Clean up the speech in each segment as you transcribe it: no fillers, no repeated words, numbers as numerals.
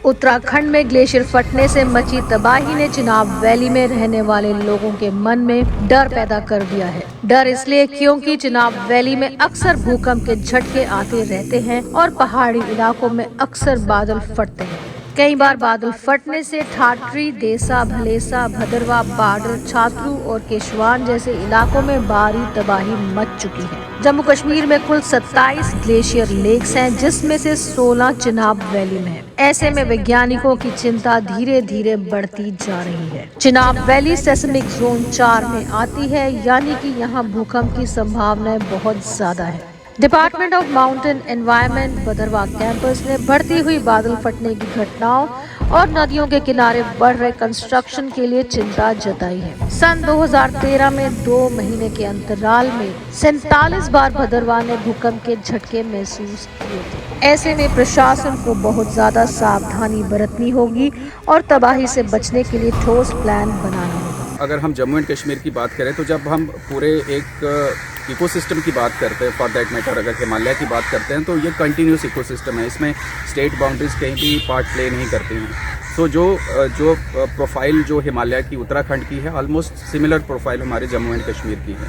उत्तराखंड में ग्लेशियर फटने से मची तबाही ने चिनाब वैली में रहने वाले लोगों के मन में डर पैदा कर दिया है। डर इसलिए क्योंकि चिनाब वैली में अक्सर भूकंप के झटके आते रहते हैं और पहाड़ी इलाकों में अक्सर बादल फटते हैं। कई बार बादल फटने से ठाठरी, देसा, भलेसा, भदरवा, बाडर, छात्रू और केशवान जैसे इलाकों में भारी तबाही मच चुकी है। जम्मू कश्मीर में कुल 27 ग्लेशियर लेक्स हैं, जिसमें से 16 चिनाब वैली में है। ऐसे में वैज्ञानिकों की चिंता धीरे धीरे बढ़ती जा रही है। चिनाब वैली सेस्मिक जोन 4 में आती है, यानी कि यहाँ भूकंप की संभावनाएं बहुत ज्यादा है। Department of mountain environment Bhaderwah campus ने बढ़ती हुई बादल फटने की घटनाओं और नदियों के किनारे बढ़ रहे कंस्ट्रक्शन के लिए चिंता जताई है। सन 2013 में 2 महीने के अंतराल में 47 बार भदरवा ने भूकंप के झटके महसूस किए थे। ऐसे में प्रशासन को बहुत ज्यादा सावधानी बरतनी होगी और तबाही से बचने के लिए ठोस प्लान बनाना होगा। अगर हम जम्मू एंड कश्मीर की बात करें तो जब हम पूरे एक इकोसिस्टम की बात करते हैं, फॉर दैट मैटर अगर हिमालय की बात करते हैं तो ये कंटिन्यूस इकोसिस्टम है। इसमें स्टेट बाउंड्रीज कहीं भी पार्ट प्ले नहीं करती हैं। सो जो प्रोफाइल जो हिमालय की, उत्तराखंड की है, ऑलमोस्ट सिमिलर प्रोफाइल हमारे जम्मू एंड कश्मीर की है।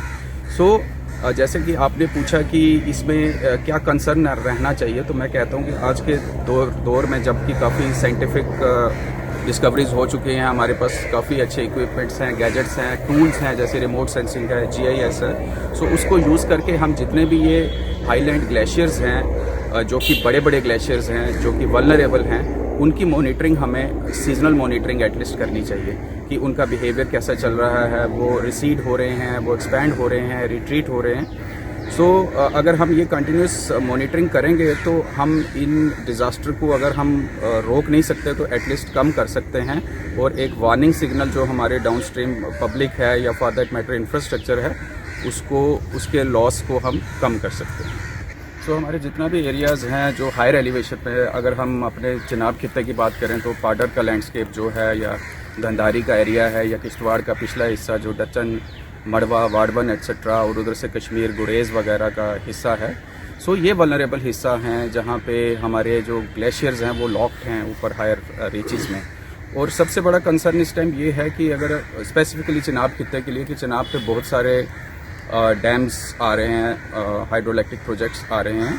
सो जैसे कि आपने पूछा कि इसमें क्या कंसर्न रहना चाहिए, तो मैं कहता हूँ कि आज के दौर में जबकि काफ़ी साइंटिफिक डिस्कवरीज हो चुके हैं, हमारे पास काफ़ी अच्छे इक्विपमेंट्स हैं, गैजेट्स हैं, टूल्स हैं, जैसे रिमोट सेंसिंग है, GIS है। सो उसको यूज़ करके हम जितने भी ये हाईलैंड ग्लेशियर्स हैं, जो कि बड़े बड़े ग्लेशियर्स हैं, जो कि वल्नरेबल हैं, उनकी मॉनिटरिंग हमें सीजनल मॉनिटरिंग एटलीस्ट करनी चाहिए कि उनका बिहेवियर कैसा चल रहा है, वो रिसीड हो रहे हैं, वो एक्सपैंड हो रहे हैं, रिट्रीट हो रहे हैं। सो अगर हम ये कंटिन्यूस मॉनिटरिंग करेंगे तो हम इन डिज़ास्टर को अगर हम रोक नहीं सकते तो एटलीस्ट कम कर सकते हैं, और एक वार्निंग सिग्नल जो हमारे डाउनस्ट्रीम पब्लिक है या फॉर दैट मैटर इंफ्रास्ट्रक्चर है, उसके लॉस को हम कम कर सकते हैं। सो हमारे जितना भी एरियाज़ हैं जो हायर एलिवेशन पे, अगर हम अपने चिनाब खित्ते की बात करें तो पाडर का लैंडस्केप जो है, या धंधारी का एरिया है, या किश्तवाड़ का पिछला हिस्सा जो डचन, मड़वा, वाड़वन एट्सेट्रा, और उधर से कश्मीर, गुरेज़ वगैरह का हिस्सा है। सो ये वल्नरेबल हिस्सा हैं जहाँ पे हमारे जो ग्लेशियर्स हैं वो लॉक्ड हैं ऊपर हायर रीचेस में। और सबसे बड़ा कंसर्न इस टाइम ये है कि अगर स्पेसिफिकली चिनाब खित्ते के लिए, कि चिनाब पे बहुत सारे डैम्स आ रहे हैं, हाइड्रोइलेक्ट्रिक प्रोजेक्ट्स आ रहे हैं।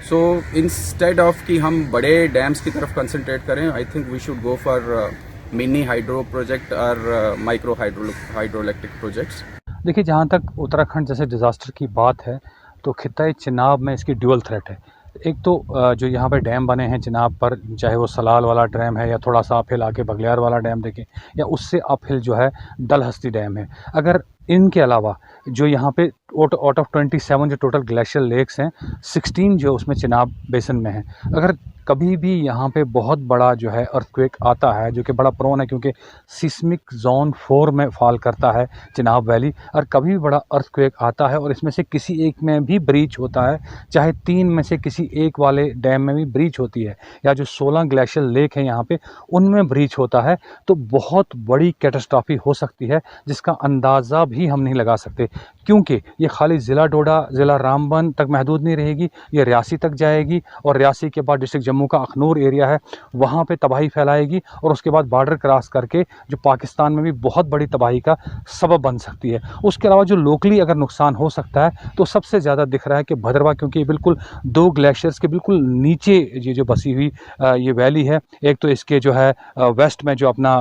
सो इंस्टेड ऑफ कि हम बड़े डैम्स की तरफ कंसंट्रेट करें, I think we should go for mini hydro project और माइक्रो हाइड्रोइलेक्ट्रिक प्रोजेक्ट्स। देखिए, जहाँ तक उत्तराखंड जैसे डिज़ास्टर की बात है तो खित्ता चिनाब में इसकी ड्यूअल थ्रेट है। एक तो जो यहाँ पे डैम बने हैं चिनाब पर, चाहे वो सलाल वाला डैम है या थोड़ा सा अपहिल आके बगलियार वाला डैम देखें, या उससे अपहिल जो है डलहस्ती डैम है। अगर इनके अलावा जो यहाँ पे आउट ऑफ 27 जो टोटल ग्लेशियर लेक्स हैं, 16 जो उसमें चिनाब बेसिन में हैं। अगर कभी भी यहाँ पे बहुत बड़ा जो है अर्थक्वेक आता है, जो कि बड़ा प्रोन है क्योंकि सिस्मिक जोन 4 में फॉल करता है चिनाब वैली, और कभी भी बड़ा अर्थक्वेक आता है और इसमें से किसी एक में भी ब्रीच होता है, चाहे 3 में से किसी एक वाले डैम में भी ब्रीच होती है, या जो 16 ग्लेशियर लेक हैं यहाँ पे उनमें ब्रीच होता है, तो बहुत बड़ी कैटास्ट्रॉफी हो सकती है जिसका अंदाज़ा भी हम नहीं लगा सकते। क्योंकि ये खाली ज़िला डोडा, ज़िला रामबन तक महदूद नहीं रहेगी, ये रियासी तक जाएगी, और रियासी के बाद डिस्ट्रिक्ट जम्मू का अखनूर एरिया है वहाँ पे तबाही फैलाएगी, और उसके बाद बॉर्डर क्रॉस करके जो पाकिस्तान में भी बहुत बड़ी तबाही का सबब बन सकती है। उसके अलावा जो लोकली अगर नुकसान हो सकता है तो सबसे ज़्यादा दिख रहा है कि भदरवा, क्योंकि बिल्कुल 2 ग्लेशियर्स के बिल्कुल नीचे ये जो बसी हुई ये वैली है। एक तो इसके जो है वेस्ट में जो अपना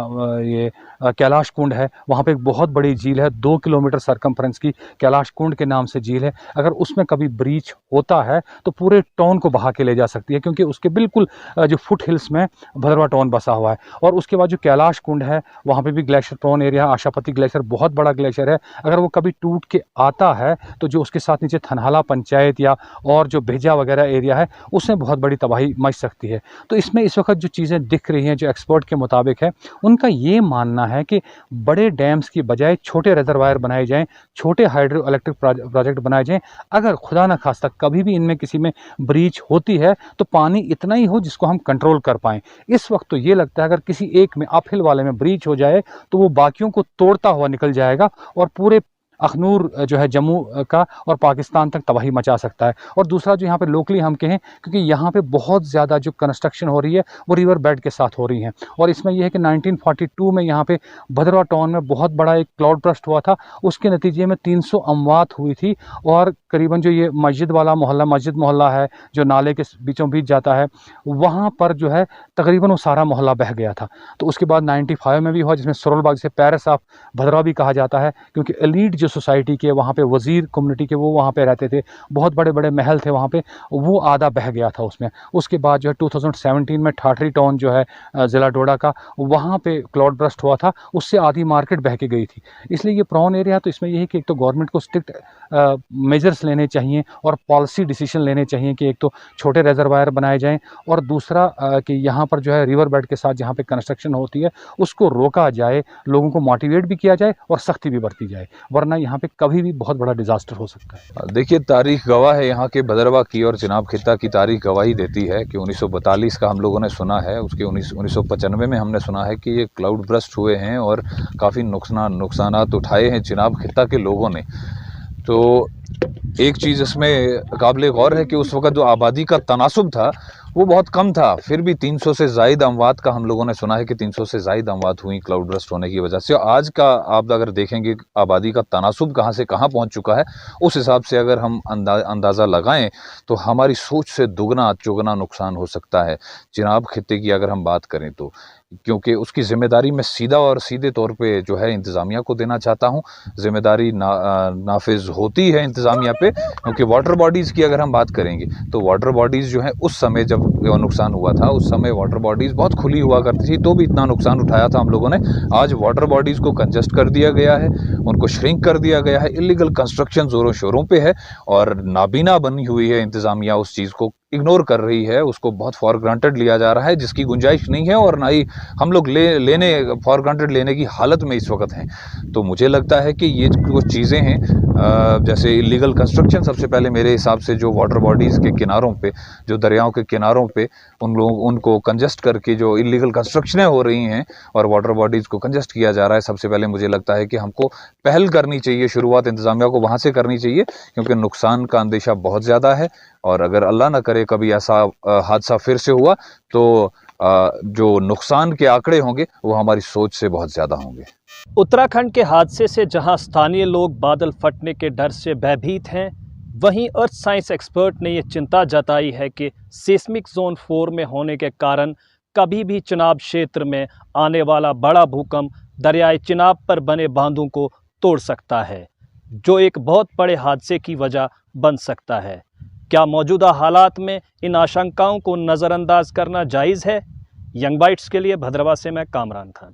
ये कैलाश कुंड है, वहाँ पे एक बहुत बड़ी झील है, 2 किलोमीटर सरकमफ्रेंस की कैलाश कुंड के नाम से झील है। अगर उसमें कभी ब्रीच होता है तो पूरे टाउन को बहा के ले जा सकती है, क्योंकि उसके बिल्कुल जो फुट हिल्स में भदरवा टाउन बसा हुआ है। और उसके बाद जो कैलाश कुंड है वहाँ पे भी ग्लेशियर प्रोन एरिया, आशापति ग्लेशियर बहुत बड़ा ग्लेशियर है। अगर वो कभी टूट के आता है तो जो उसके साथ नीचे थनहाला पंचायत या और जो भेजा वगैरह एरिया है उसमें बहुत बड़ी तबाही मच सकती है। तो इसमें इस वक्त जो चीज़ें दिख रही हैं, जो एक्सपर्ट के मुताबिक है, उनका ये मानना है कि बड़े डैम्स की बजाय छोटे रिजर्वायर बनाए जाएं, छोटे हाइड्रो इलेक्ट्रिक प्रोजेक्ट बनाए जाएं। अगर खुदा न खास्ता कभी भी इनमें किसी में ब्रीच होती है तो पानी इतना ही हो जिसको हम कंट्रोल कर पाएं। इस वक्त तो ये लगता है अगर किसी एक में अपहिल वाले में ब्रीच हो जाए तो वो बाकियों को तोड़ता हुआ निकल जाएगा और पूरे अखनूर जो है जम्मू का और पाकिस्तान तक तबाही मचा सकता है। और दूसरा जो यहाँ पे लोकली हम कहें, क्योंकि यहाँ पे बहुत ज़्यादा जो कंस्ट्रक्शन हो रही है वो रिवर बेड के साथ हो रही है। और इसमें यह है कि 1942 में यहाँ पे भद्रवाह टाउन में बहुत बड़ा एक क्लाउड बर्स्ट हुआ था, उसके नतीजे में 300 अमवात हुई थी। और करीबन जो ये मस्जिद वाला मोहल्ला, मस्जिद मोहल्ला है जो नाले के बीचों बीच जाता है, वहाँ पर जो है तकरीबन वो सारा मोहल्ला बह गया था। तो उसके बाद 95 में भी हुआ, जिसमें सरोलबाग से पेरिस ऑफ भद्रवाह भी कहा जाता है, क्योंकि एलीट जो सोसाइटी के वहाँ पे वज़ीर कम्युनिटी के वो वहाँ पे रहते थे, बहुत बड़े बड़े महल थे वहाँ पे, वो आधा बह गया था उसमें। उसके बाद जो है 2017 में ठाठरी टाउन जो है ज़िला डोडा का, वहाँ पे क्लाउड बर्स्ट हुआ था, उससे आधी मार्केट बह के गई थी। इसलिए ये प्रॉन एरिया, तो इसमें यही कि एक तो गवर्नमेंट को स्ट्रिक्ट मेजर्स लेने चाहिए और पॉलिसी डिसीजन लेने चाहिए कि एक तो छोटे रिजर्वायर बनाए जाएं, और दूसरा कि यहाँ पर जो है रिवर बेड के साथ जहाँ पे कंस्ट्रक्शन होती है उसको रोका जाए, लोगों को मोटिवेट भी किया जाए और सख्ती भी बरती जाए, वरना यहाँ पे कभी भी बहुत बड़ा डिजास्टर हो सकता है। देखिए, तारीख गवाह है यहाँ के भद्रवाह की, और चिनाब खित्ता की तारीख गवाही देती है कि 1942 का हम लोगों ने सुना है, उसके 1995 में हमने सुना है कि ये क्लाउड बर्स्ट हुए हैं और काफ़ी नुकसानात उठाए हैं चिनाब खित्ता के लोगों ने। तो एक चीज़ इसमें काबिल गौर है कि उस वक़्त जो आबादी का तनासुब था वो बहुत कम था, फिर भी 300 से ज़ायद अमवात का हम लोगों ने सुना है कि 300 से ज़ायद अमवात हुई क्लाउड बर्स्ट होने की वजह से। आज का आप अगर देखेंगे आबादी का तनासुब कहाँ से कहाँ पहुँच चुका है, उस हिसाब से अगर हम अंदाज़ा लगाएं तो हमारी सोच से दुगना चौगुना नुकसान हो सकता है चिनाब खित्ते की अगर हम बात करें तो। क्योंकि उसकी ज़िम्मेदारी मैं सीधा और सीधे तौर पे जो है इंतज़ामिया को देना चाहता हूँ। ज़िम्मेदारी नाफिज होती है इंतज़ामिया पे, क्योंकि वाटर बॉडीज़ की अगर हम बात करेंगे तो वाटर बॉडीज़ जो है उस समय जब नुकसान हुआ था, उस समय वाटर बॉडीज़ बहुत खुली हुआ करती थी, तो भी इतना नुकसान उठाया था हम लोगों ने। आज वाटर बॉडीज़ को कंजस्ट कर दिया गया है, उनको श्रिंक कर दिया गया है, इलीगल कंस्ट्रक्शन ज़ोरों शोरों पे है, और नाबीना बनी हुई है इंतज़ामिया, उस चीज़ को इग्नोर कर रही है, उसको बहुत फॉर ग्रांटेड लिया जा रहा है, जिसकी गुंजाइश नहीं है, और ना ही हम लोग लेने फॉर ग्रांटेड लेने की हालत में इस वक्त हैं। तो मुझे लगता है कि ये कुछ चीज़ें हैं, जैसे इलीगल कंस्ट्रक्शन, सबसे पहले मेरे हिसाब से जो वाटर बॉडीज़ के किनारों पे, जो दरियाओं के किनारों पे उनको कंजस्ट करके जो इलीगल कंस्ट्रक्शनें हो रही हैं और वाटर बॉडीज़ को कंजस्ट किया जा रहा है, सबसे पहले मुझे लगता है कि हमको पहल करनी चाहिए, शुरुआत इंतज़ामिया को वहाँ से करनी चाहिए, क्योंकि नुकसान का अंदेशा बहुत ज़्यादा है। और अगर अल्लाह ना करे कभी ऐसा हादसा फिर से हुआ तो जो नुकसान के आंकड़े होंगे वो हमारी सोच से बहुत ज़्यादा होंगे। उत्तराखंड के हादसे से जहां स्थानीय लोग बादल फटने के डर से भयभीत हैं, वहीं अर्थ साइंस एक्सपर्ट ने ये चिंता जताई है कि सेस्मिक जोन 4 में होने के कारण कभी भी चिनाब क्षेत्र में आने वाला बड़ा भूकंप दरियाए चिनाब पर बने बांधों को तोड़ सकता है, जो एक बहुत बड़े हादसे की वजह बन सकता है। क्या मौजूदा हालात में इन आशंकाओं को नज़रअंदाज करना जायज़ है? यंग बाइट्स के लिए भद्रवाह से मैं कामरान खान।